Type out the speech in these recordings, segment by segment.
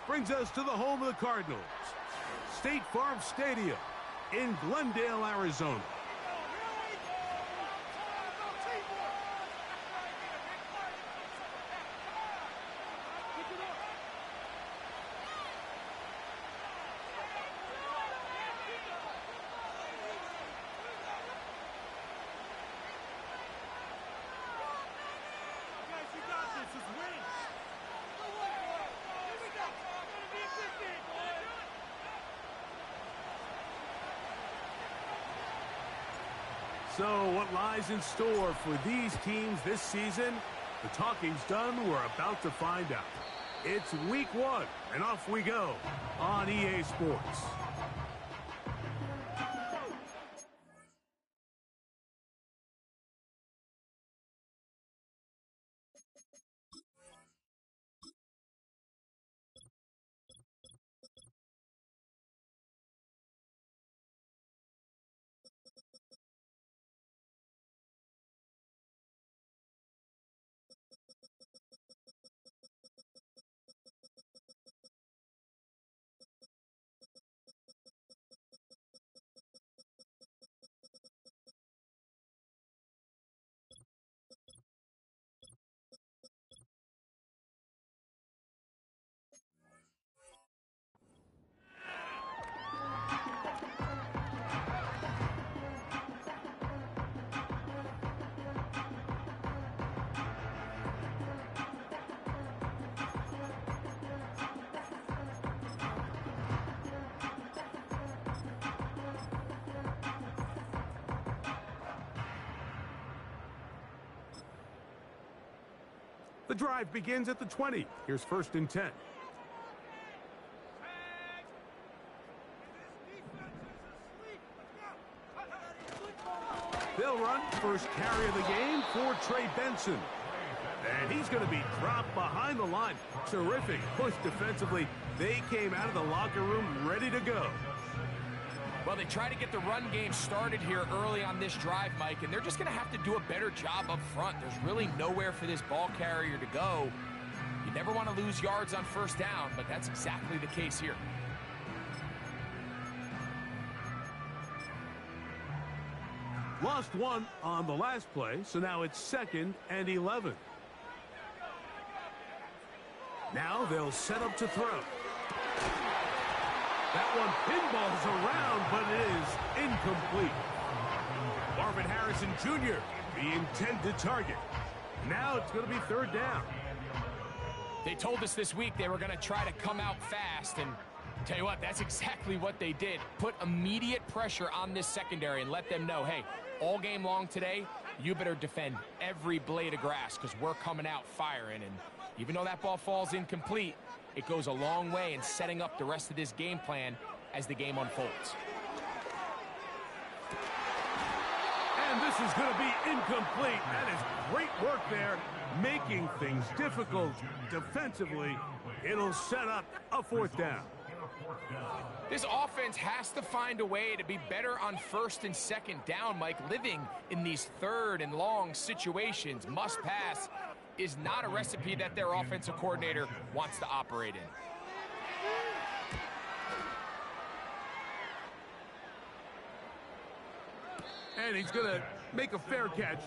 brings us to the home of the Cardinals, State Farm Stadium in Glendale, Arizona. So what lies in store for these teams this season? The talking's done. We're about to find out. It's week 1, and off we go on EA Sports. The drive begins at the 20. Here's 1st and 10. They'll run first carry of the game for Trey Benson. And he's going to be dropped behind the line. Terrific push defensively. They came out of the locker room ready to go. Well, they try to get the run game started here early on this drive, Mike, and they're just going to have to do a better job up front. There's really nowhere for this ball carrier to go. You never want to lose yards on 1st down, but that's exactly the case here. Lost 1 on the last play, so now it's 2nd and 11. Now they'll set up to throw. That one pinballs around, but it is incomplete. Marvin Harrison Jr., the intended target. Now it's going to be 3rd down. They told us this week they were going to try to come out fast, and tell you what, that's exactly what they did. Put immediate pressure on this secondary and let them know, hey, all game long today, you better defend every blade of grass because we're coming out firing. And even though that ball falls incomplete, it goes a long way in setting up the rest of this game plan as the game unfolds. And this is going to be incomplete. That is great work there, making things difficult defensively. It'll set up a 4th down. This offense has to find a way to be better on 1st and 2nd down, Mike. Living in these 3rd and long situations, must pass, is not a recipe that their offensive coordinator wants to operate in. And he's going to make a fair catch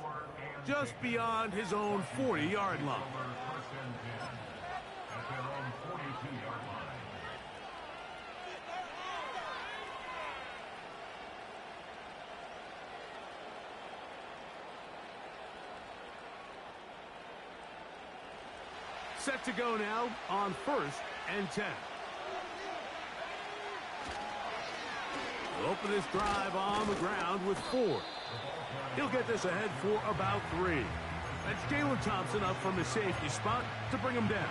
just beyond his own 40-yard line. Set to go now on 1st and 10. He'll open this drive on the ground with 4. He'll get this ahead for about 3. That's Jalen Thompson up from his safety spot to bring him down.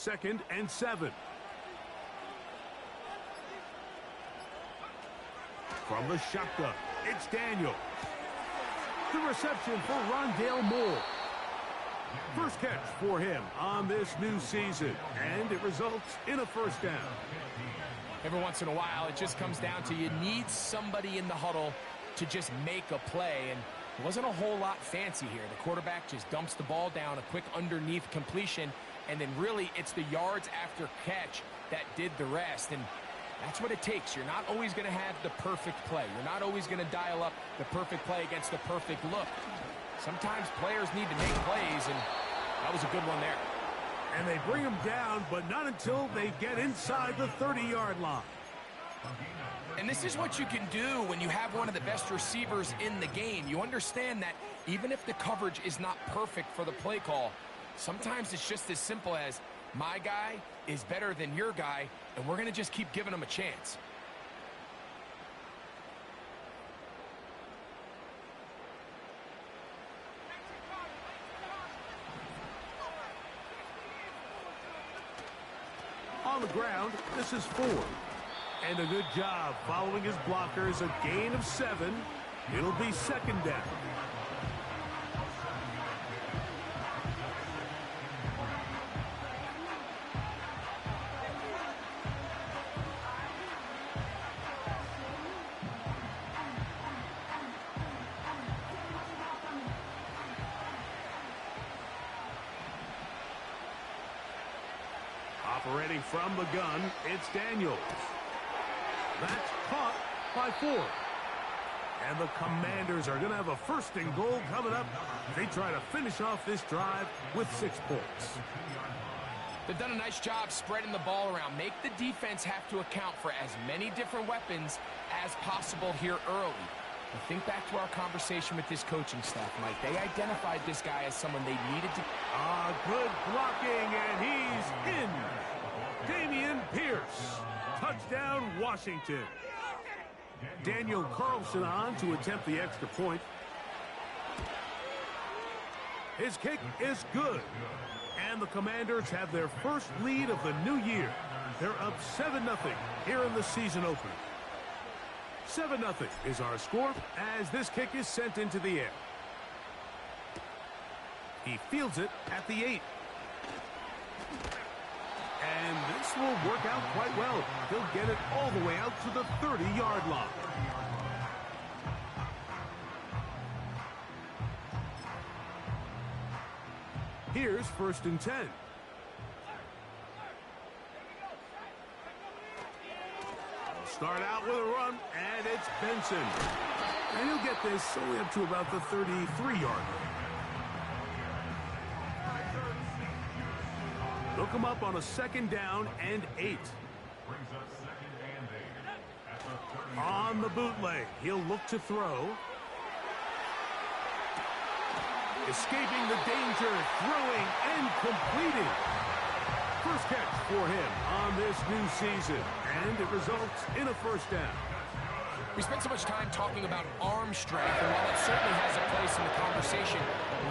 2nd and 7. From the shotgun, it's Daniels. The reception for Rondale Moore. First catch for him on this new season, and it results in a first down. Every once in a while, it just comes down to you need somebody in the huddle to just make a play, and it wasn't a whole lot fancy here. The quarterback just dumps the ball down, a quick underneath completion, and then really it's the yards after catch that did the rest, and that's what it takes. You're not always going to have the perfect play. You're not always going to dial up the perfect play against the perfect look. Sometimes players need to make plays, and that was a good one there. And they bring him down, but not until they get inside the 30-yard line. And this is what you can do when you have one of the best receivers in the game. You understand that even if the coverage is not perfect for the play call, sometimes it's just as simple as, my guy is better than your guy, and we're going to just keep giving him a chance. On the ground, this is Ford. And a good job following his blockers, a gain of 7. It'll be 2nd down. Operating from the gun, it's Daniels. That's caught by Ford. And the Commanders are going to have a 1st and goal coming up. They try to finish off this drive with 6 points. They've done a nice job spreading the ball around. Make the defense have to account for as many different weapons as possible here early. But think back to our conversation with this coaching staff, Mike. They identified this guy as someone they needed to... Good blocking, and he's in. Damian Pierce. Touchdown, Washington. Daniel Carlson on to attempt the extra point. His kick is good. And the Commanders have their first lead of the new year. They're up 7-0 here in the season opener. 7-0 is our score as this kick is sent into the air. He fields it at the 8. And this will work out quite well. He'll get it all the way out to the 30-yard line. Here's 1st and 10. Start out with a run, and it's Benson. And he'll get this only up to about the 33-yard line. They'll come up on a 2nd down and 8. On the bootleg, he'll look to throw. Escaping the danger, throwing and completing. First catch for him on this new season, and it results in a 1st down. We spent so much time talking about arm strength, and while it certainly has a place in the conversation,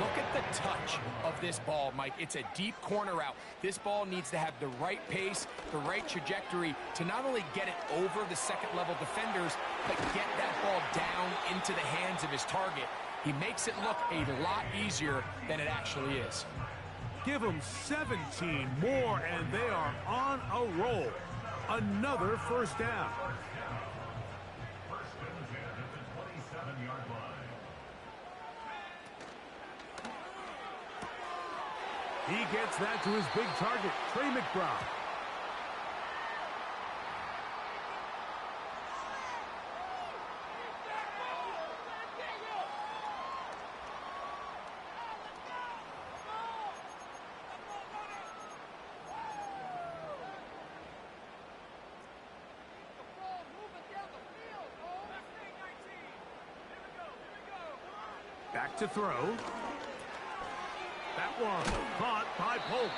look at the touch of this ball, Mike. It's a deep corner route. This ball needs to have the right pace, the right trajectory to not only get it over the second-level defenders, but get that ball down into the hands of his target. He makes it look a lot easier than it actually is. Give them 17 more, and they are on a roll. Another 1st down. He gets that to his big target, Trey McBride. Back to throw. That one caught by Polk.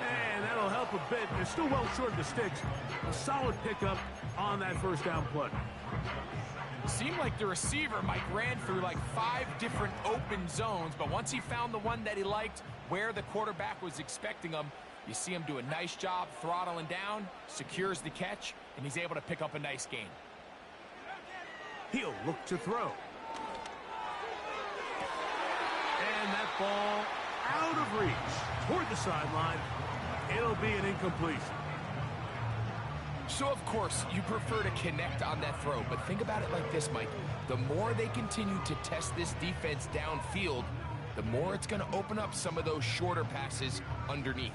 And that'll help a bit. They're still well short of the sticks. A solid pickup on that 1st down play. Seemed like the receiver, Mike, ran through like 5 different open zones, but once he found the one that he liked, where the quarterback was expecting him, You see him do a nice job throttling down, secures the catch, and he's able to pick up a nice gain. He'll look to throw. And that ball out of reach toward the sideline. It'll be an incompletion. So, of course, you prefer to connect on that throw, but think about it like this, Mike. The more they continue to test this defense downfield, the more it's going to open up some of those shorter passes underneath.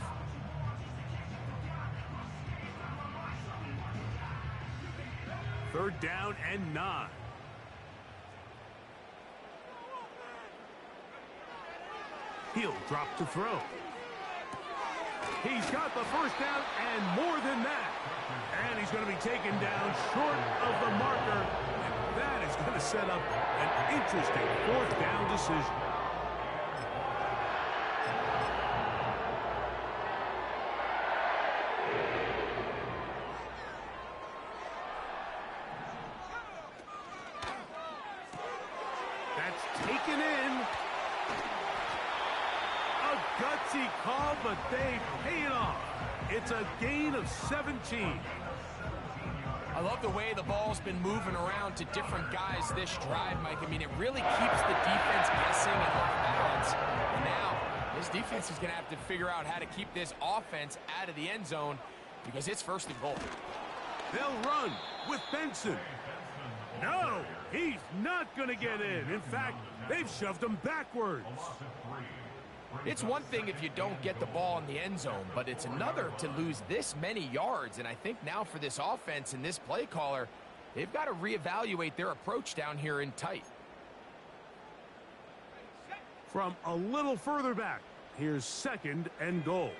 Third down and 9. He'll drop to throw. He's got the first down and more than that. And he's going to be taken down short of the marker. And that is going to set up an interesting fourth down decision. That's taken in. A gutsy call, but they pay it off. It's a gain of 17. I love the way the ball's been moving around to different guys this drive, Mike. I mean, it really keeps the defense guessing and off balance. And now, this defense is going to have to figure out how to keep this offense out of the end zone because it's first and goal. They'll run with Benson. No, he's not going to get in. In fact, they've shoved him backwards. It's one thing if you don't get the ball in the end zone, but it's another to lose this many yards. And I think now for this offense and this play caller, they've got to reevaluate their approach down here in tight. From a little further back, here's second and goal.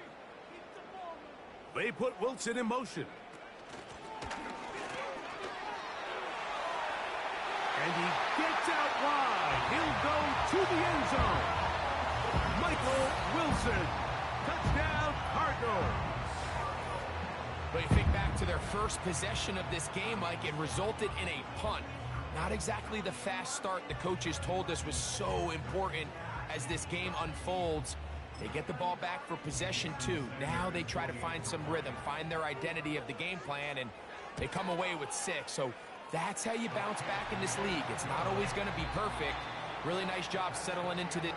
They put Wilson in motion. And he gets out wide. He'll go to the end zone. Michael Wilson. Touchdown, Cardinals. But you think back to their first possession of this game, Mike, it resulted in a punt. Not exactly the fast start the coaches told us was so important as this game unfolds. They get the ball back for possession 2. Now they try to find some rhythm, find their identity of the game plan, and they come away with 6. So that's how you bounce back in this league. It's not always going to be perfect. Really nice job settling into the...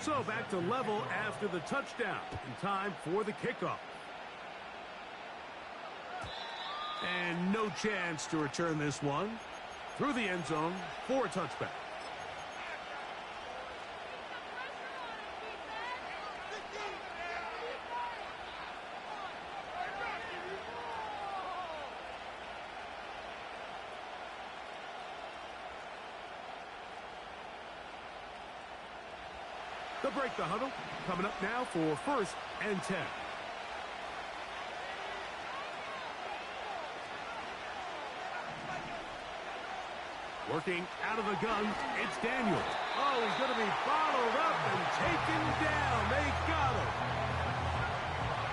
So back to level after the touchdown. In time for the kickoff. And no chance to return this one. Through the end zone for a touchback. They'll break the huddle. Coming up now for first and 10. Working out of the gun, it's Daniels. Oh, he's going to be bottled up and taken down. They got him.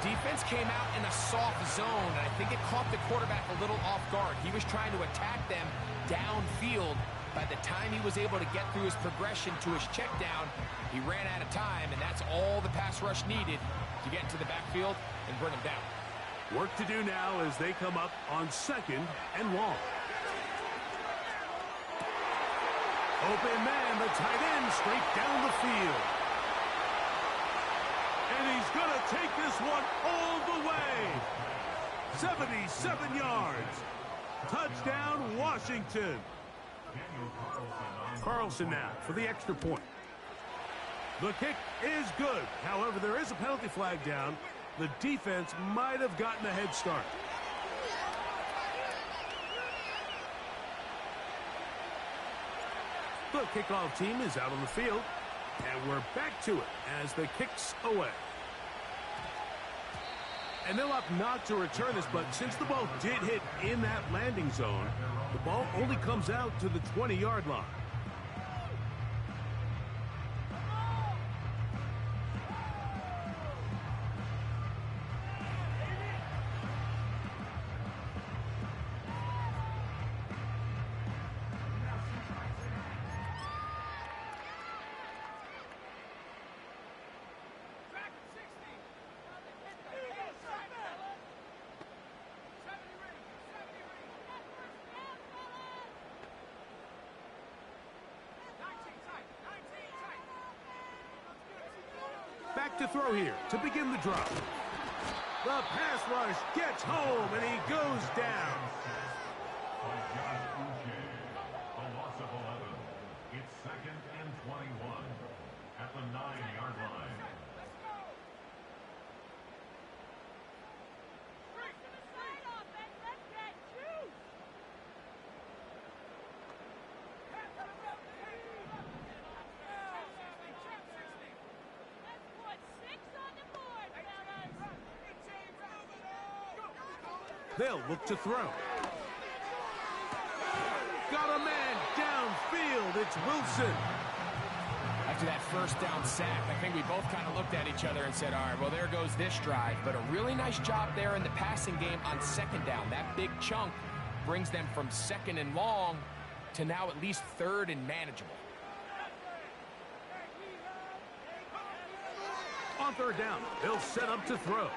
Defense came out in a soft zone, and I think it caught the quarterback a little off guard. He was trying to attack them downfield. By the time he was able to get through his progression to his check down, he ran out of time, and that's all the pass rush needed to get into the backfield and bring him down. Work to do now as they come up on second and long. Open man, the tight end, straight down the field. And he's going to take this one all the way. 77 yards. Touchdown, Washington. Carlson now for the extra point. The kick is good. However, there is a penalty flag down. The defense might have gotten a head start. The kickoff team is out on the field, and we're back to it as the kick's away. And they'll opt not to return this, but since the ball did hit in that landing zone, the ball only comes out to the 20-yard line. Back to throw here to begin the drive. The pass rush gets home, and he goes down. A loss of 11. It's 2nd and 21 at the 9-yard line. They'll look to throw. Got a man downfield. It's Wilson. After that first down sack, I think we both kind of looked at each other and said, all right, well, there goes this drive. But a really nice job there in the passing game on 2nd down. That big chunk brings them from 2nd and long to now at least 3rd and manageable. On 3rd down, they'll set up to throw.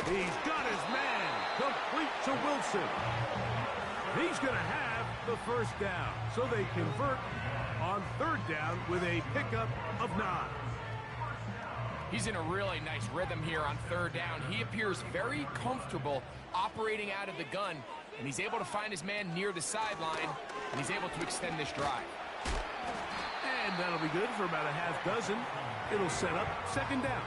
He's got his man complete to Wilson. He's going to have the first down. So they convert on 3rd down with a pickup of 9. He's in a really nice rhythm here on 3rd down. He appears very comfortable operating out of the gun, and he's able to find his man near the sideline, and he's able to extend this drive. And that'll be good for about a half dozen. It'll set up 2nd down.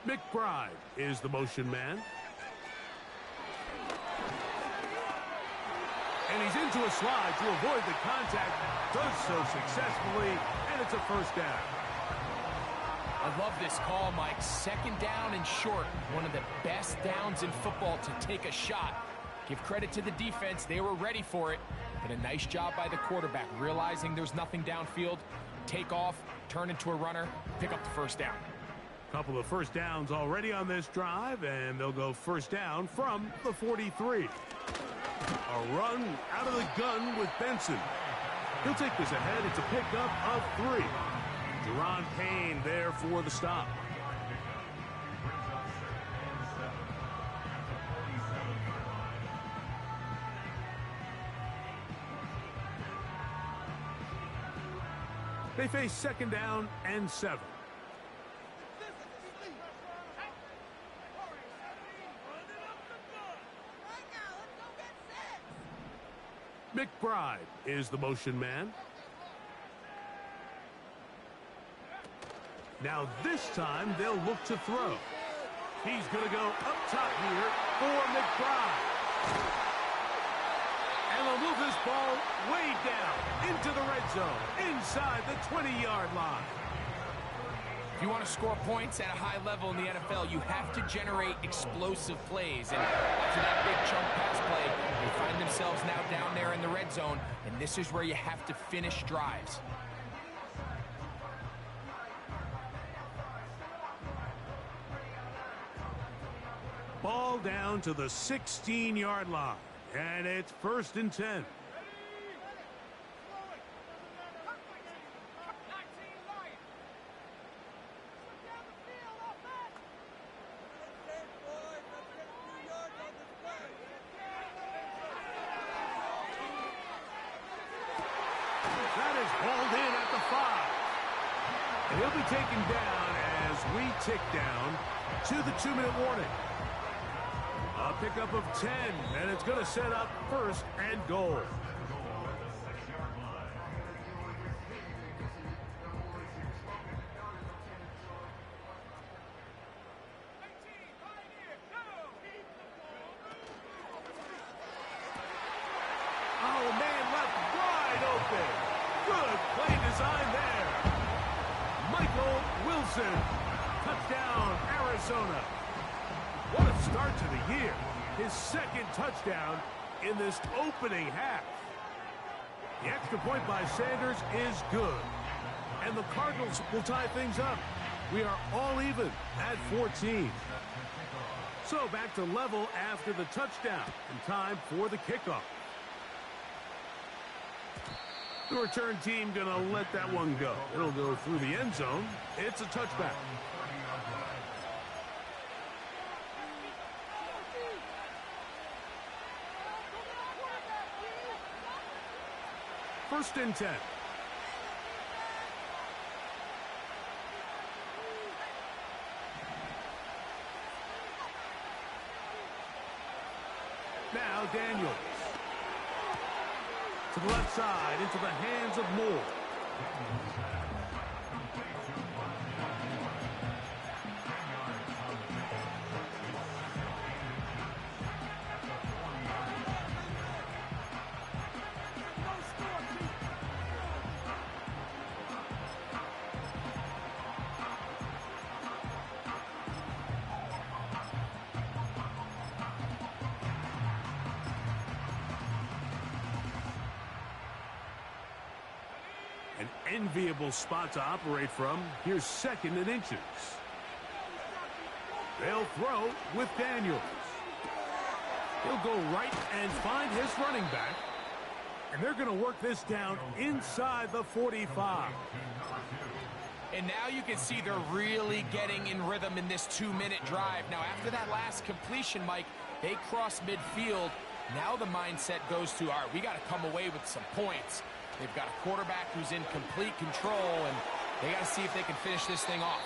McBride is the motion man. And he's into a slide to avoid the contact. Does so successfully, and it's a first down. I love this call, Mike. 2nd down and short. One of the best downs in football to take a shot. Give credit to the defense. They were ready for it. But a nice job by the quarterback, realizing there's nothing downfield. Take off, turn into a runner, pick up the first down. Couple of first downs already on this drive, and they'll go first down from the 43. A run out of the gun with Benson. He'll take this ahead. It's a pickup of 3. Deron Payne there for the stop. They face 2nd down and 7. McBride is the motion man. Now this time they'll look to throw. He's going to go up top here for McBride. And they'll move this ball way down into the red zone, inside the 20-yard line. If you want to score points at a high level in the NFL, you have to generate explosive plays. And after that big chunk pass play, they find themselves now down there in the red zone, and this is where you have to finish drives. Ball down to the 16-yard line, and it's 1st and 10. He'll be taken down as we tick down to the 2-minute warning. A pickup of 10, and it's going to set up 1st and goal. Oh, man, left wide open. Good play design there. Michael Wilson. Touchdown, Arizona. What a start to the year. His 2nd touchdown in this opening half. The extra point by Sanders is good. And the Cardinals will tie things up. We are all even at 14. So back to level after the touchdown. And time for the kickoff. The return team going to let that one go. It'll go through the end zone. It's a touchback. First and 10. Now Daniels. To the left side, into the hands of Moore. An enviable spot to operate from. Here's second and inches. They'll throw with Daniels. He'll go right and find his running back. And they're going to work this down inside the 45. And now you can see they're really getting in rhythm in this 2-minute drive. Now, after that last completion, Mike, they cross midfield. Now the mindset goes to, all right, we got to come away with some points. They've got a quarterback who's in complete control, and they got to see if they can finish this thing off.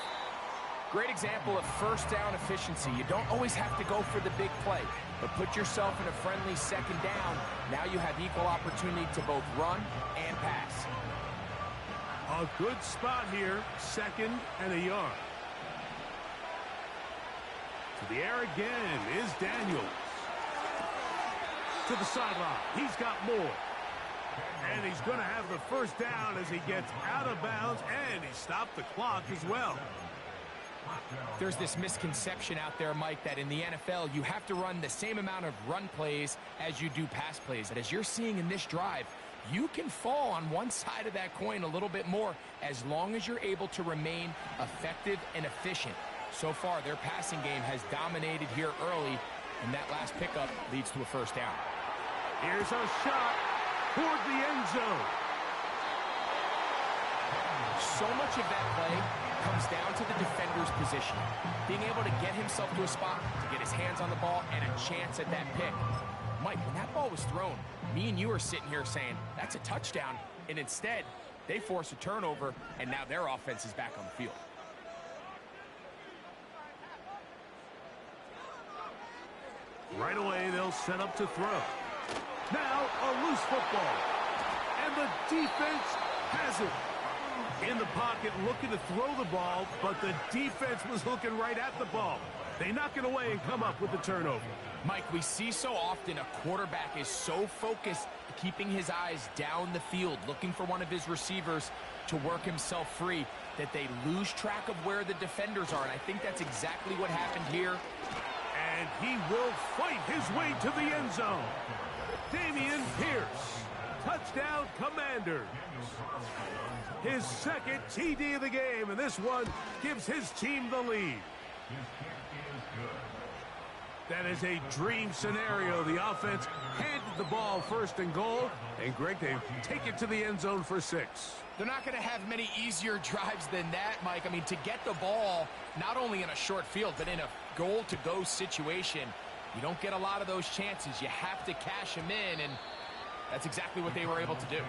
Great example of first down efficiency. You don't always have to go for the big play, but put yourself in a friendly second down. Now you have equal opportunity to both run and pass. A good spot here, second and a yard. To the air again is Daniels. To the sideline, he's got more. And he's going to have the first down as he gets out of bounds, and he stopped the clock as well. There's this misconception out there, Mike, that in the NFL you have to run the same amount of run plays as you do pass plays. And as you're seeing in this drive, you can fall on one side of that coin a little bit more as long as you're able to remain effective and efficient. So far, their passing game has dominated here early, and that last pickup leads to a first down. Here's a shot toward the end zone. So much of that play comes down to the defender's position. Being able to get himself to a spot, to get his hands on the ball, and a chance at that pick. Mike, when that ball was thrown, me and you are sitting here saying, that's a touchdown. And instead, they force a turnover, and now their offense is back on the field. Right away, they'll set up to throw. Now, a loose football. And the defense has it. In the pocket, looking to throw the ball, but the defense was looking right at the ball. They knock it away and come up with the turnover. Mike, we see so often a quarterback is so focused, keeping his eyes down the field, looking for one of his receivers to work himself free, that they lose track of where the defenders are. And I think that's exactly what happened here. And he will fight his way to the end zone. Dameon Pierce, touchdown Commanders. His second TD of the game, and this one gives his team the lead. That is a dream scenario. The offense handed the ball first and goal, and Greg, they take it to the end zone for 6. They're not going to have many easier drives than that, Mike. I mean, to get the ball, not only in a short field, but in a goal-to-go situation, you don't get a lot of those chances. You have to cash them in, and that's exactly what they were able to do.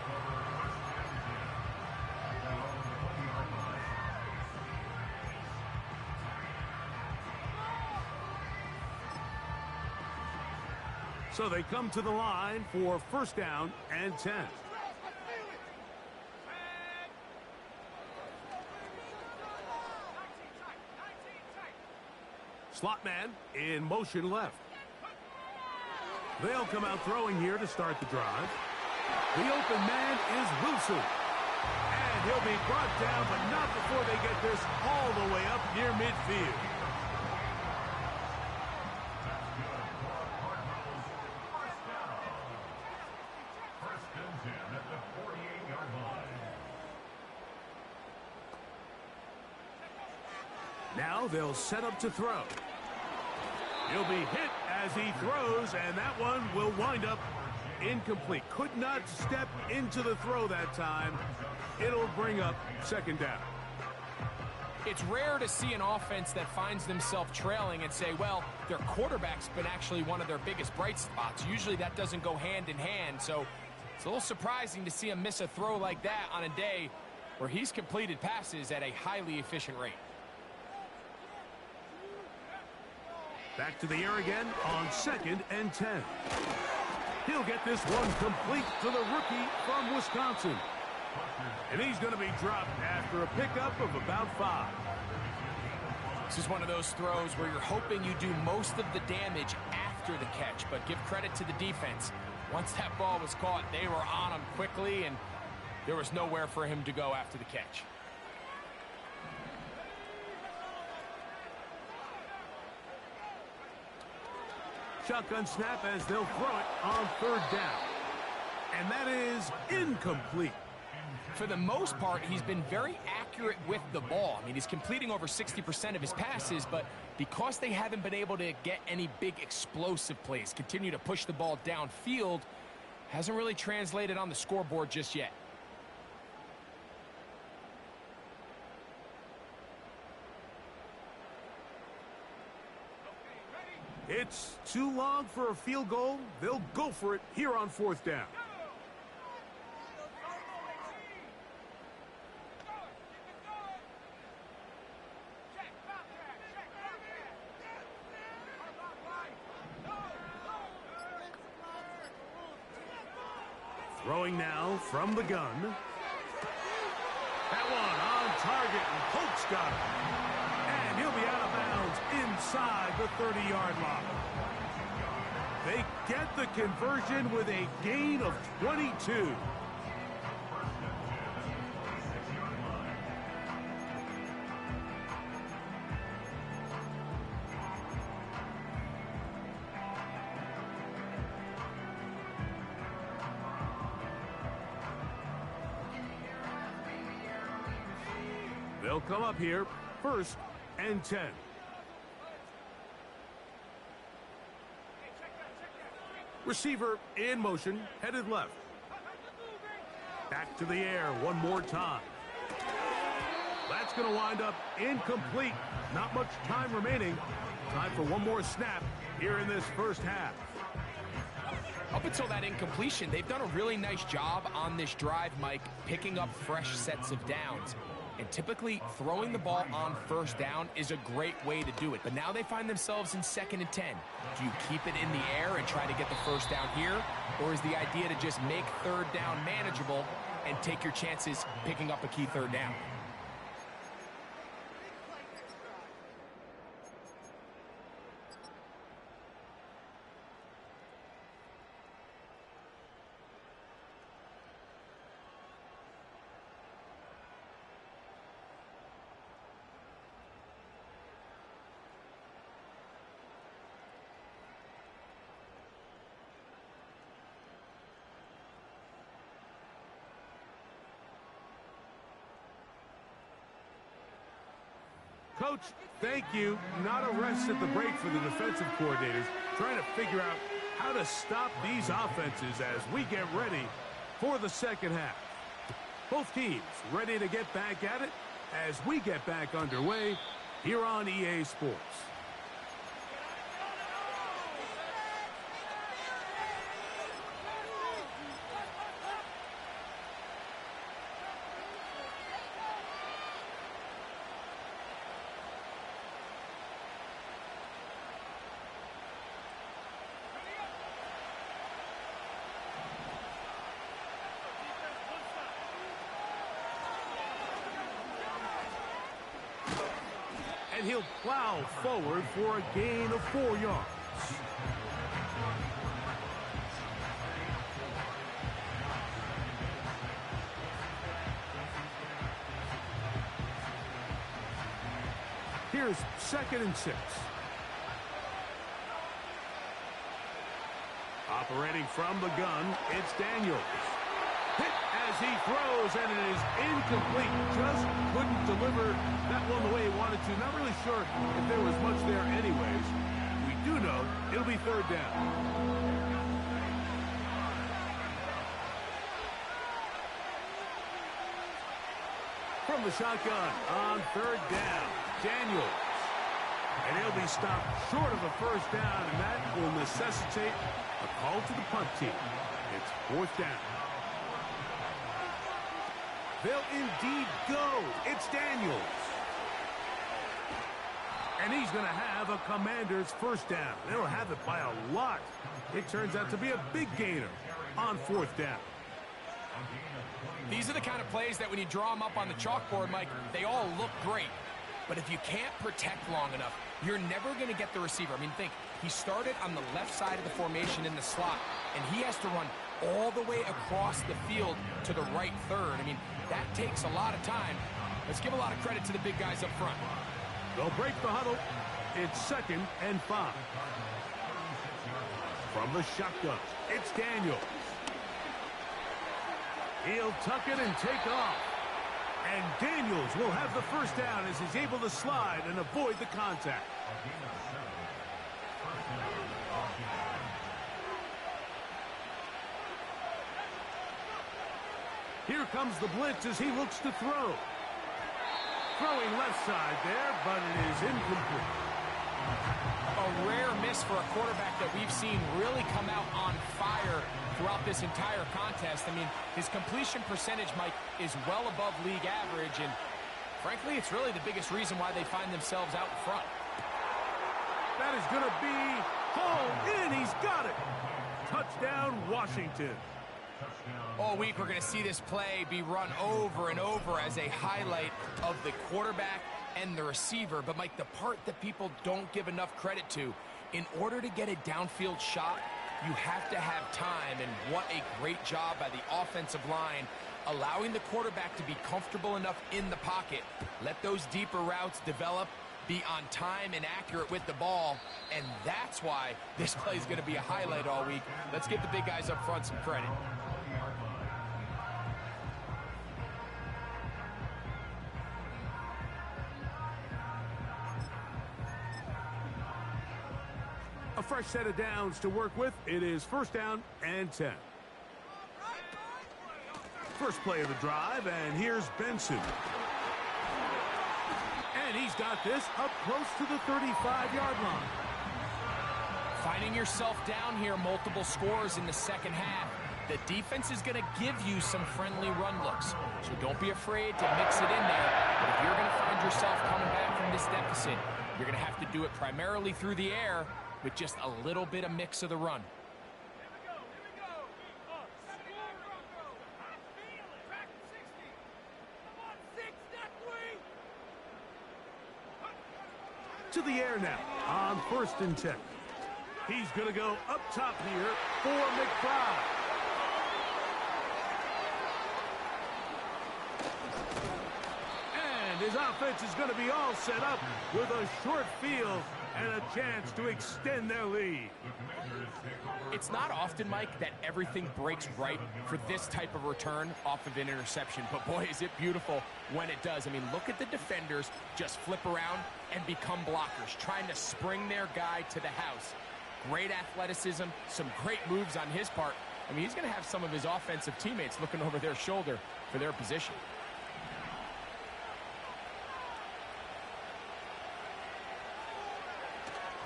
So they come to the line for first down and 10. Slot man in motion left. They'll come out throwing here to start the drive. The open man is Wilson. And he'll be brought down, but not before they get this all the way up near midfield. Now they'll set up to throw. He'll be hit as he throws, and that one will wind up incomplete. Could not step into the throw that time. It'll bring up second down. It's rare to see an offense that finds themselves trailing and say, well, their quarterback's been actually one of their biggest bright spots. Usually that doesn't go hand in hand, so it's a little surprising to see him miss a throw like that on a day where he's completed passes at a highly efficient rate. Back to the air again on 2nd and 10. He'll get this one complete to the rookie from Wisconsin. And he's going to be dropped after a pickup of about 5. This is one of those throws where you're hoping you do most of the damage after the catch, but give credit to the defense. Once that ball was caught, they were on him quickly, and there was nowhere for him to go after the catch. Shotgun snap as they'll throw it on 3rd down. And that is incomplete. For the most part, he's been very accurate with the ball. I mean, he's completing over 60% of his passes, but because they haven't been able to get any big explosive plays, continue to push the ball downfield, hasn't really translated on the scoreboard just yet. It's too long for a field goal. They'll go for it here on 4th down. Throwing now from the gun. That one on target, and Polk's got it. And he'll be out of bounds inside the 30-yard line. They get the conversion with a gain of 22. They'll come up here, 1st and 10. Receiver in motion, headed left. Back to the air one more time. That's going to wind up incomplete. Not much time remaining. Time for one more snap here in this first half. Up until that incompletion, they've done a really nice job on this drive, Mike, picking up fresh sets of downs. And typically, throwing the ball on 1st down is a great way to do it. But now they find themselves in 2nd and 10. Do you keep it in the air and try to get the 1st down here? Or is the idea to just make 3rd down manageable and take your chances picking up a key 3rd down? Coach, thank you. Not a rest at the break for the defensive coordinators, trying to figure out how to stop these offenses as we get ready for the second half. Both teams ready to get back at it as we get back underway here on EA Sports. And he'll plow forward for a gain of 4 yards. Here's 2nd and 6. Operating from the gun, it's Daniels. Hit as he throws, and it is incomplete. Just couldn't deliver that one the way he wanted to. Not really sure if there was much there anyways. We do know it'll be 3rd down. From the shotgun on third down, Daniels. And he'll be stopped short of a first down, and that will necessitate a call to the punt team. It's fourth down. They'll indeed go. It's Daniels. And he's going to have a Commander's first down. They'll have it by a lot. It turns out to be a big gainer on fourth down. These are the kind of plays that when you draw them up on the chalkboard, Mike, they all look great. But if you can't protect long enough, you're never going to get the receiver. I mean, think, he started on the left side of the formation in the slot, and he has to run all the way across the field to the right third. I mean, that takes a lot of time. Let's give a lot of credit to the big guys up front. They'll break the huddle. It's 2nd and 5. From the shotgun, it's Daniels. He'll tuck it and take off. And Daniels will have the first down as he's able to slide and avoid the contact. Here comes the blitz as he looks to throw. Throwing left side there, but it is incomplete. A rare miss for a quarterback that we've seen really come out on fire throughout this entire contest. I mean, his completion percentage, Mike, is well above league average, and frankly, it's really the biggest reason why they find themselves out in front. That is going to be home in. He's got it. Touchdown, Washington. All week, we're going to see this play be run over and over as a highlight of the quarterback and the receiver. But, Mike, the part that people don't give enough credit to, in order to get a downfield shot, you have to have time, and what a great job by the offensive line, allowing the quarterback to be comfortable enough in the pocket, let those deeper routes develop, be on time and accurate with the ball, and that's why this play is going to be a highlight all week. Let's give the big guys up front some credit. A fresh set of downs to work with. It is 1st down and 10. First play of the drive, and here's Benson. And he's got this up close to the 35-yard line. Finding yourself down here, multiple scores in the second half. The defense is going to give you some friendly run looks, so don't be afraid to mix it in there. But if you're going to find yourself coming back from this deficit, you're going to have to do it primarily through the air with just a little bit of mix of the run. To the air now on 1st and 10. He's going to go up top here for McBride. And his offense is going to be all set up with a short field and a chance to extend their lead. It's not often, Mike, that everything breaks right for this type of return off of an interception. But, boy, is it beautiful when it does. I mean, look at the defenders just flip around and become blockers, trying to spring their guy to the house. Great athleticism, some great moves on his part. I mean, he's going to have some of his offensive teammates looking over their shoulder for their position.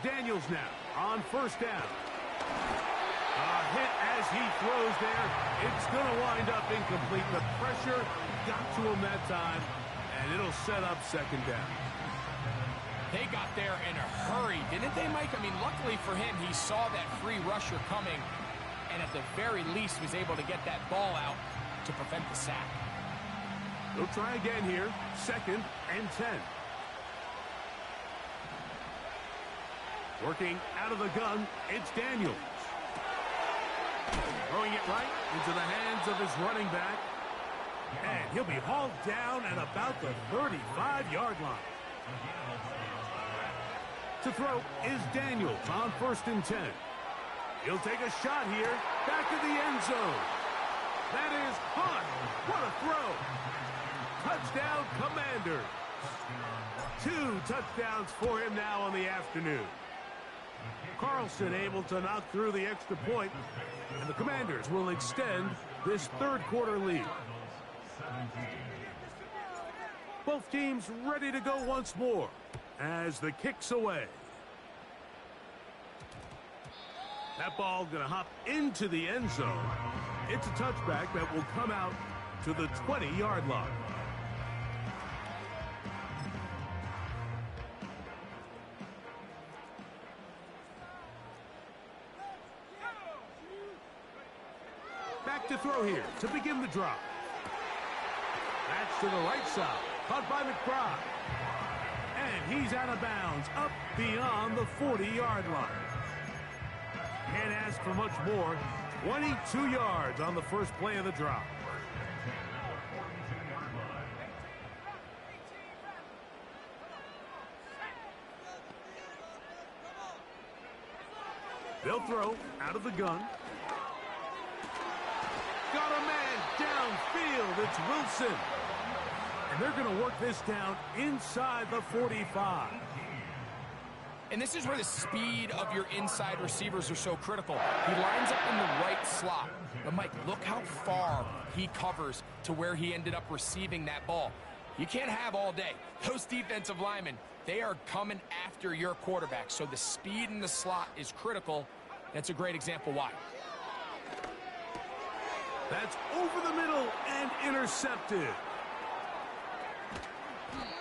Daniels now on 1st down. A hit as he throws there. It's going to wind up incomplete. The pressure got to him that time, and it'll set up 2nd down. They got there in a hurry, didn't they, Mike? I mean, luckily for him, he saw that free rusher coming, and at the very least was able to get that ball out to prevent the sack. They'll try again here. 2nd and 10. Working out of the gun, it's Daniels. Throwing it right into the hands of his running back. And he'll be hauled down at about the 35-yard line. To throw is Daniels on 1st and 10. He'll take a shot here, back to the end zone. That is Hunt. What a throw. Touchdown, Commanders. 2 touchdowns for him now on the afternoon. Carlson able to knock through the extra point, and the Commanders will extend this 3rd quarter lead. Both teams ready to go once more as the kick's away. That ball going to hop into the end zone. It's a touchback that will come out to the 20-yard line. Back to throw here to begin the drop. That's to the right side. Caught by McBride. And he's out of bounds up beyond the 40-yard line. Can't ask for much more. 22 yards on the first play of the drop. They'll throw out of the gun. Got a man downfield. It's Wilson. And they're going to work this down inside the 45. And this is where the speed of your inside receivers are so critical. He lines up in the right slot. But, Mike, look how far he covers to where he ended up receiving that ball. You can't have all day. Those defensive linemen, they are coming after your quarterback. So the speed in the slot is critical. That's a great example why. That's over the middle and intercepted.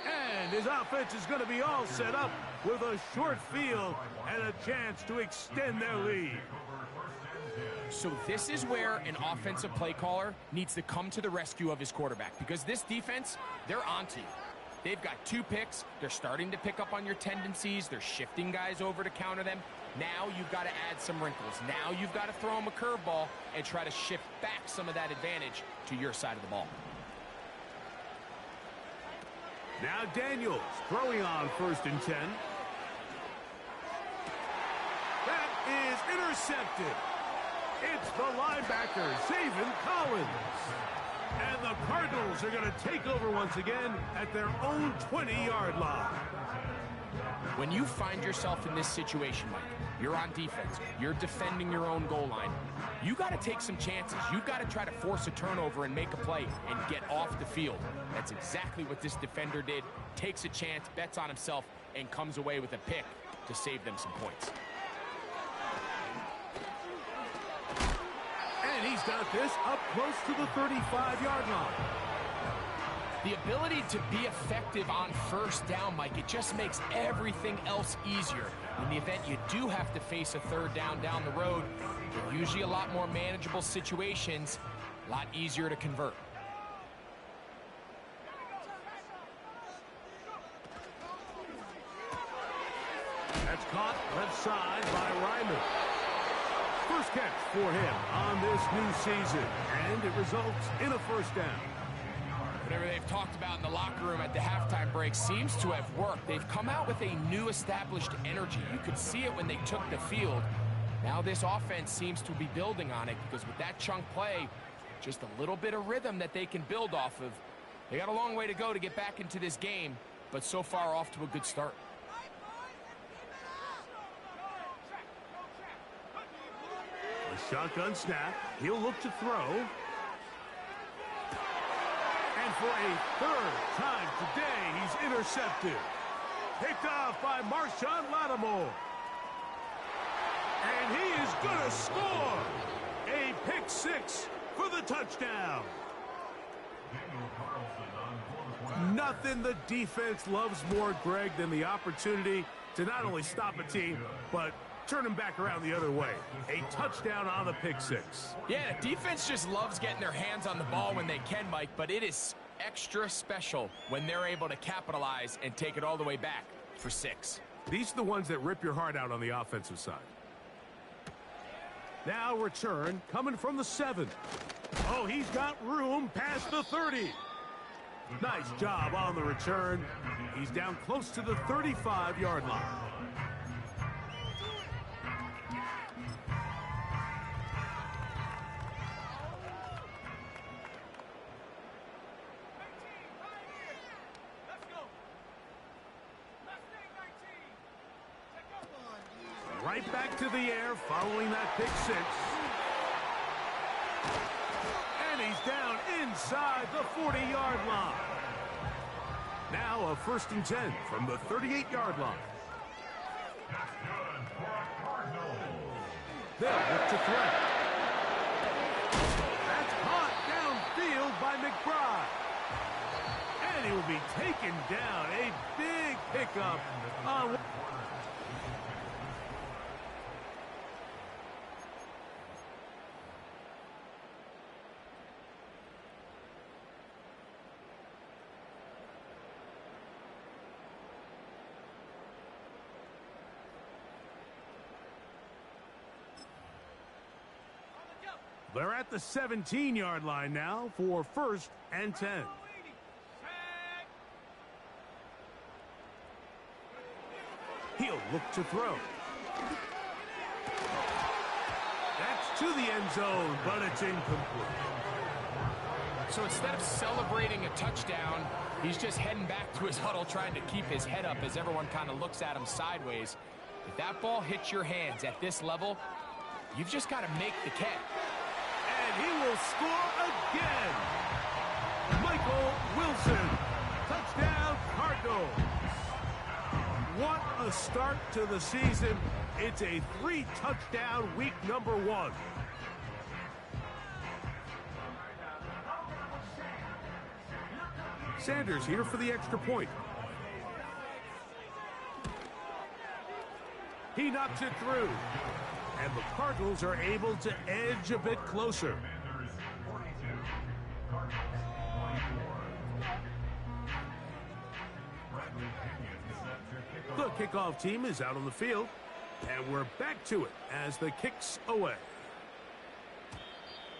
And his offense is going to be all set up with a short field and a chance to extend their lead. So this is where an offensive play caller needs to come to the rescue of his quarterback, because this defense, they're onto you. They've got 2 picks. They're starting to pick up on your tendencies. They're shifting guys over to counter them. Now you've got to add some wrinkles. Now you've got to throw them a curveball and try to shift back some of that advantage to your side of the ball. Now Daniels throwing on 1st and 10. That is intercepted. It's the linebacker, Zaven Collins. And the Cardinals are going to take over once again at their own 20-yard line. When you find yourself in this situation, Mike, you're on defense, you're defending your own goal line, you got to take some chances. You've got to try to force a turnover and make a play and get off the field. That's exactly what this defender did. Takes a chance, bets on himself, and comes away with a pick to save them some points. And he's got this up close to the 35-yard line. The ability to be effective on 1st down, Mike, it just makes everything else easier. In the event you do have to face a 3rd down the road, they're usually a lot more manageable situations, a lot easier to convert. That's caught left side by Ryman. First catch for him on this new season, and it results in a 1st down. Whatever they've talked about in the locker room at the halftime break seems to have worked. They've come out with a new established energy. You could see it when they took the field. Now this offense seems to be building on it, because with that chunk play, just a little bit of rhythm that they can build off of. They got a long way to go to get back into this game, but so far off to a good start. A shotgun snap. He'll look to throw. And for a 3rd time today, he's intercepted. Picked off by Marshawn Lattimore. And he is going to score. A pick 6 for the touchdown. Nothing the defense loves more, Greg, than the opportunity to not only stop a team, but turn them back around the other way. A touchdown on the pick 6. Yeah, the defense just loves getting their hands on the ball when they can, Mike, but it is extra special when they're able to capitalize and take it all the way back for 6. These are the ones that rip your heart out on the offensive side. Now return coming from the 7. Oh, he's got room past the 30. Nice job on the return. He's down close to the 35-yard line. Right back to the air following that pick 6. And he's down inside the 40-yard line. Now a 1st and 10 from the 38-yard line. That's good for a Cardinal. They'll look to throw. That's caught downfield by McBride. And he will be taken down. A big pickup on... They're at the 17-yard line now for 1st and 10. He'll look to throw. That's to the end zone, but it's incomplete. So instead of celebrating a touchdown, he's just heading back to his huddle trying to keep his head up as everyone kind of looks at him sideways. If that ball hits your hands at this level, you've just got to make the catch. And he will score again. Michael Wilson. Touchdown, Cardinals. What a start to the season. It's a 3-touchdown week number 1. Sanders here for the extra point. He knocks it through. And the Cardinals are able to edge a bit closer. The kickoff team is out on the field, and we're back to it as the kick's away.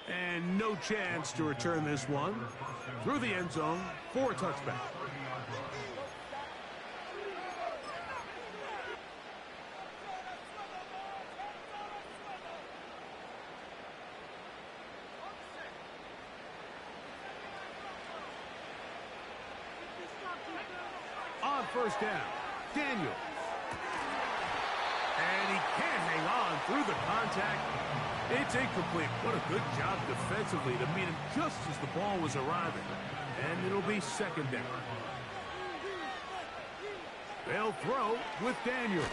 And no chance to return this one through the end zone for a touchback. On 1st down, Daniels. And he can't hang on through the contact. It's incomplete. What a good job defensively to meet him just as the ball was arriving. And it'll be 2nd down. They'll throw with Daniels.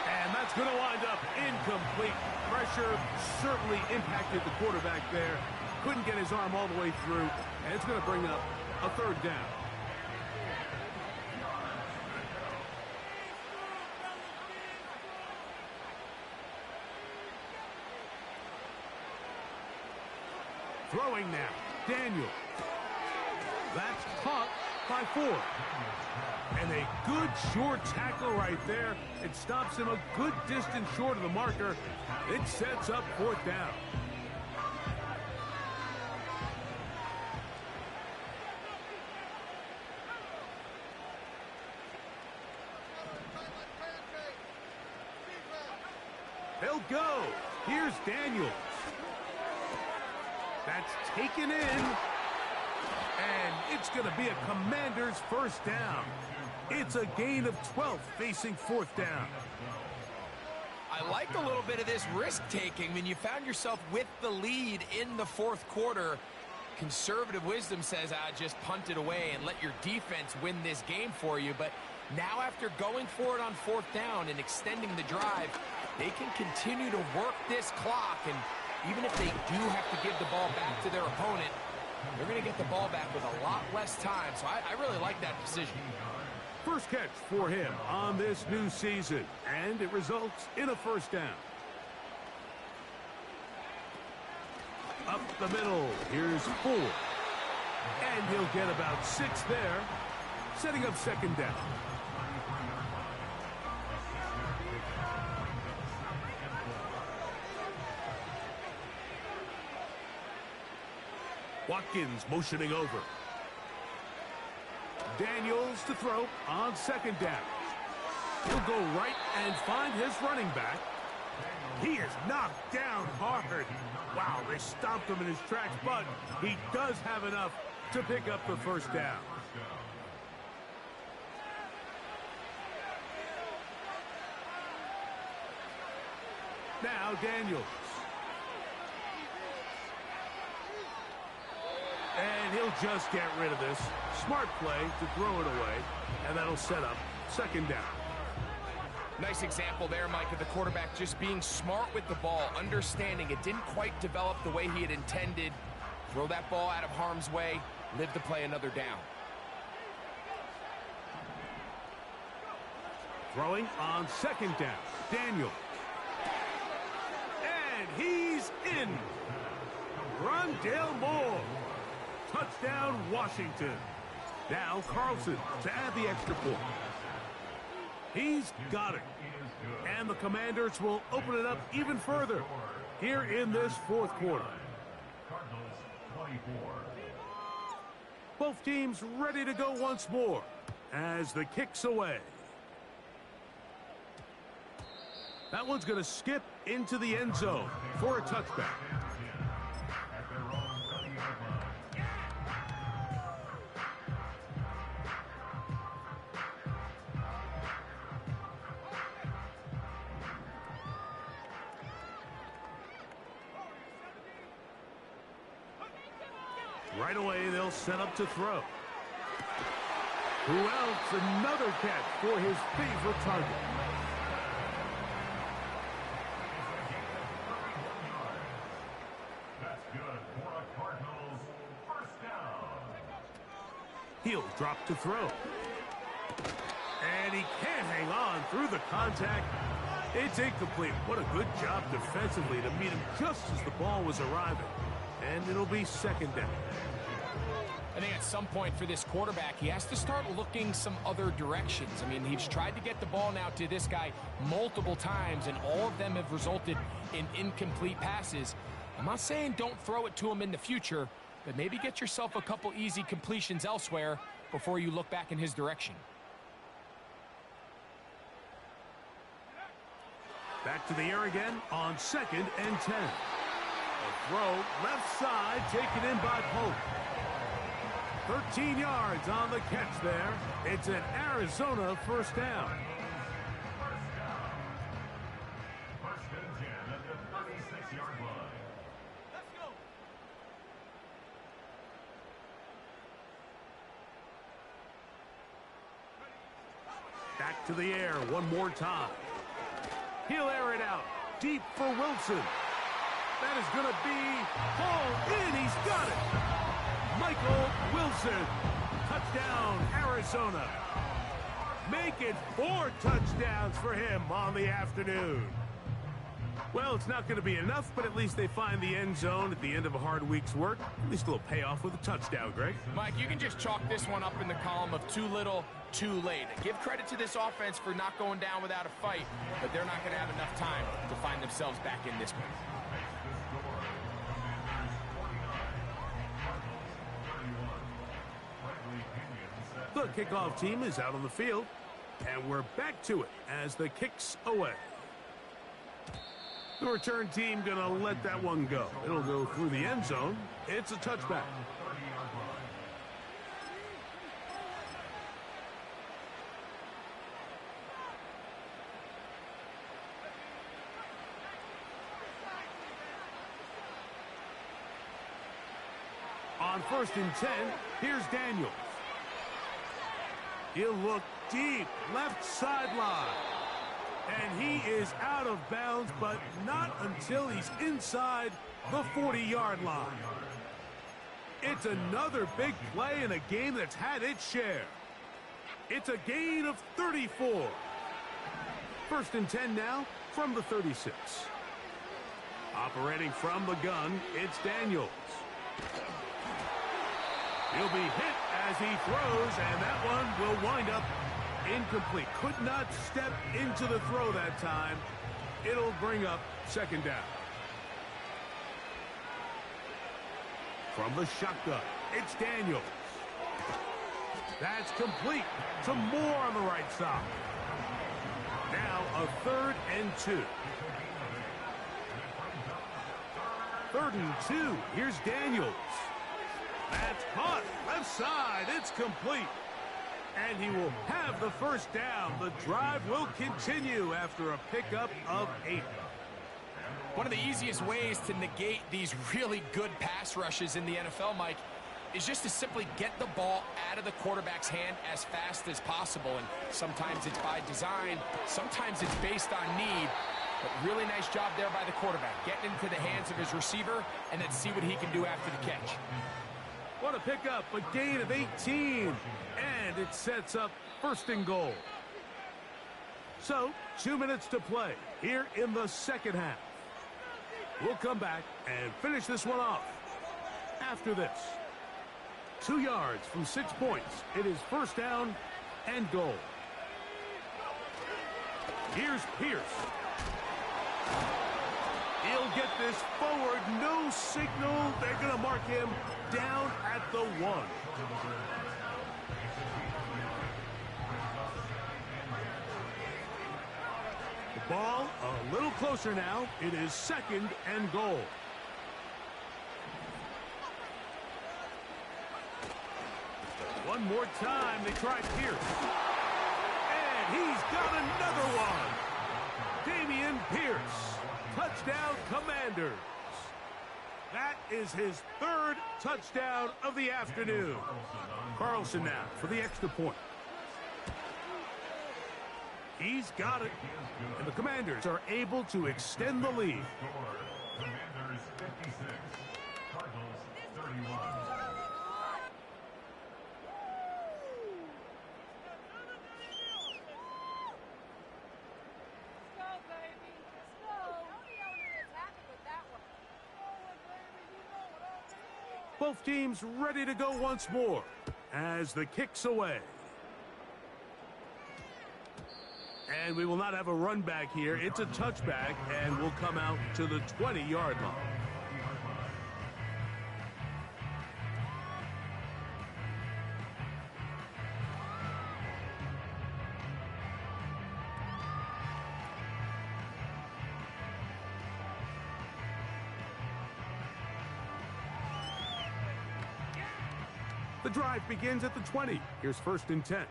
And that's going to wind up incomplete. Pressure certainly impacted the quarterback there. Couldn't get his arm all the way through. And it's going to bring up a 3rd down. Throwing now, Daniel. That's caught by 4. And a good short tackle right there. It stops him a good distance short of the marker. It sets up 4th down. They'll go. Here's Daniels. That's taken in, and it's going to be a Commander's 1st down. It's a gain of 12 facing 4th down. I like a little bit of this risk-taking when you found yourself with the lead in the 4th quarter. Conservative wisdom says, just punt it away and let your defense win this game for you. But now after going for it on 4th down and extending the drive, they can continue to work this clock, and even if they do have to give the ball back to their opponent, they're going to get the ball back with a lot less time. So I really like that decision. First catch for him on this new season, and it results in a 1st down. Up the middle, here's 4. And he'll get about 6 there, setting up 2nd down. Watkins motioning over. Daniels to throw on 2nd down. He'll go right and find his running back. He is knocked down hard. Wow, they stopped him in his tracks, but he does have enough to pick up the 1st down. Now Daniels. And he'll He'll just get rid of this. Smart play to throw it away, and that'll set up second down. Nice example there, Mike, of the quarterback just being smart with the ball, understanding it didn't quite develop the way he had intended. Throw that ball out of harm's way, live to play another down. Throwing on second down, Daniel. And he's in. Rondale Moore. Touchdown, Washington. Now Carlson to add the extra point. He's got it. And the Commanders will open it up even further here in this fourth quarter. Both teams ready to go once more as the kick's away. That one's going to skip into the end zone for a touchback. Right away, they'll set up to throw. Who else? Another catch for his favorite target. That's good for a Cardinals first down. He'll drop to throw. And he can't hang on through the contact. It's incomplete. What a good job defensively to meet him just as the ball was arriving. And it'll be second down. I think at some point for this quarterback, he has to start looking some other directions. I mean, he's tried to get the ball now to this guy multiple times, and all of them have resulted in incomplete passes. I'm not saying don't throw it to him in the future, but maybe get yourself a couple easy completions elsewhere before you look back in his direction. Back to the air again on second and 10. A throw left side taken in by Pope. 13 yards on the catch there. It's an Arizona first down. First and 10 at the 36-yard line. Let's go. Back to the air one more time. He'll air it out deep for Wilson. That is going to be hauled in. He's got it. Michael Wilson. Touchdown, Arizona. Make it 4 touchdowns for him on the afternoon. Well, it's not going to be enough, but at least they find the end zone at the end of a hard week's work. At least a little payoff with a touchdown, Greg. Mike, you can just chalk this one up in the column of too little, too late. Give credit to this offense for not going down without a fight, but they're not going to have enough time to find themselves back in this one. The kickoff team is out on the field, and we're back to it as the kick's away. The return team going to let that one go. It'll go through the end zone. It's a touchback. On first and 10, here's Daniels. He'll look deep, left sideline. And he is out of bounds, but not until he's inside the 40-yard line. It's another big play in a game that's had its share. It's a gain of 34. First and 10 now from the 36. Operating from the gun, it's Daniels. He'll be hit as he throws, and that one will wind up incomplete. Could not step into the throw that time. It'll bring up second down. From the shotgun, it's Daniels. That's complete to Moore on the right side. Now a 3rd and 2. 3rd and 2. Here's Daniels. That's caught. Left side. It's complete. And he will have the first down. The drive will continue after a pickup of 8. One of the easiest ways to negate these really good pass rushes in the NFL, Mike, is just to simply get the ball out of the quarterback's hand as fast as possible. And sometimes it's by design, sometimes it's based on need. But really nice job there by the quarterback, getting into the hands of his receiver and then see what he can do after the catch. What a pickup, a gain of 18. And it sets up 1st and goal. So, 2 minutes to play here in the second half. We'll come back and finish this one off after this. 2 yards from 6 points. It is 1st down and goal. Here's Pierce. He'll get this forward. No signal. They're going to mark him down at the 1. The ball a little closer now. It is 2nd and goal. One more time. They try Pierce. And he's got another one. Dameon Pierce. Touchdown, Commanders. That is his 3rd touchdown of the afternoon. Carlson now for the extra point. He's got it. And the Commanders are able to extend the lead. Commanders 56, Cardinals 31. Both teams ready to go once more as the kick's away. And we will not have a run back here. It's a touchback and will come out to the 20-yard line. The drive begins at the 20. Here's 1st and 10.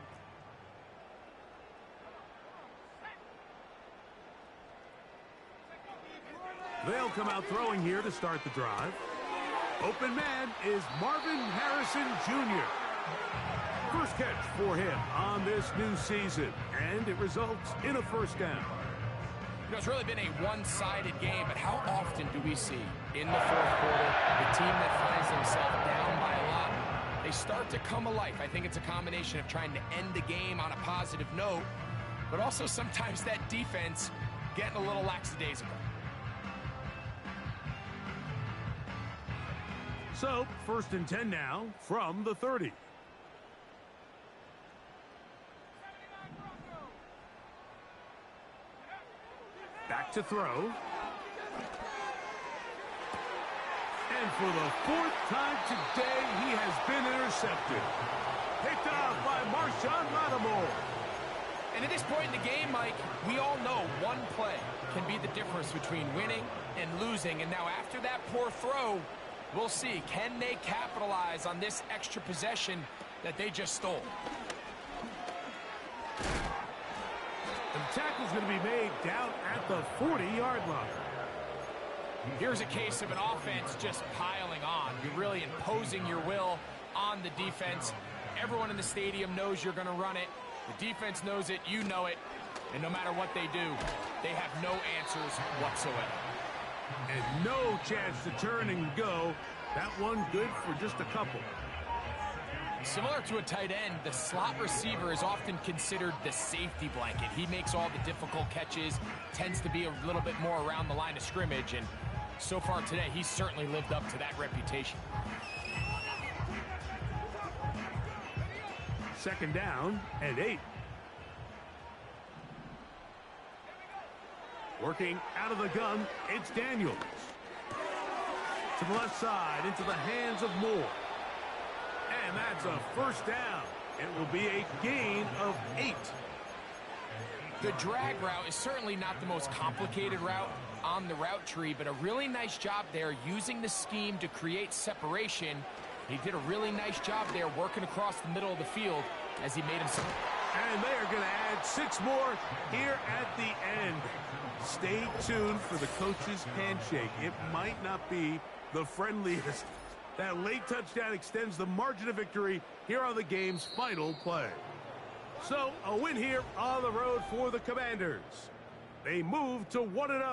They'll come out throwing here to start the drive. Open man is Marvin Harrison Jr. First catch for him on this new season, and it results in a 1st down. You know, it's really been a one-sided game, but how often do we see in the 4th quarter the team that finds themselves down by a lot, they start to come alive? I think it's a combination of trying to end the game on a positive note, but also sometimes that defense getting a little lackadaisical. So, 1st and 10 now from the 30. Back to throw. And for the 4th time today, he has been intercepted. Picked off by Marshawn Lattimore. And at this point in the game, Mike, we all know one play can be the difference between winning and losing. And now after that poor throw, we'll see, can they capitalize on this extra possession that they just stole? And the tackle's going to be made down at the 40-yard line. Here's a case of an offense just piling on. You're really imposing your will on the defense. Everyone in the stadium knows you're going to run it. The defense knows it, you know it. And no matter what they do, they have no answers whatsoever. And no chance to turn and go. That one good for just a couple. Similar to a tight end, the slot receiver is often considered the safety blanket. He makes all the difficult catches, tends to be a little bit more around the line of scrimmage, and so far today, he's certainly lived up to that reputation. 2nd down and 8. Working out of the gun, it's Daniels. To the left side, into the hands of Moore. And that's a 1st down. It will be a gain of 8. The drag route is certainly not the most complicated route on the route tree, but a really nice job there using the scheme to create separation. He did a really nice job there working across the middle of the field as he made himself. And they are going to add 6 more here at the end. Stay tuned for the coach's handshake. It might not be the friendliest That late touchdown extends the margin of victory here on the game's final play. So, a win here on the road for the Commanders. They move to 1-0.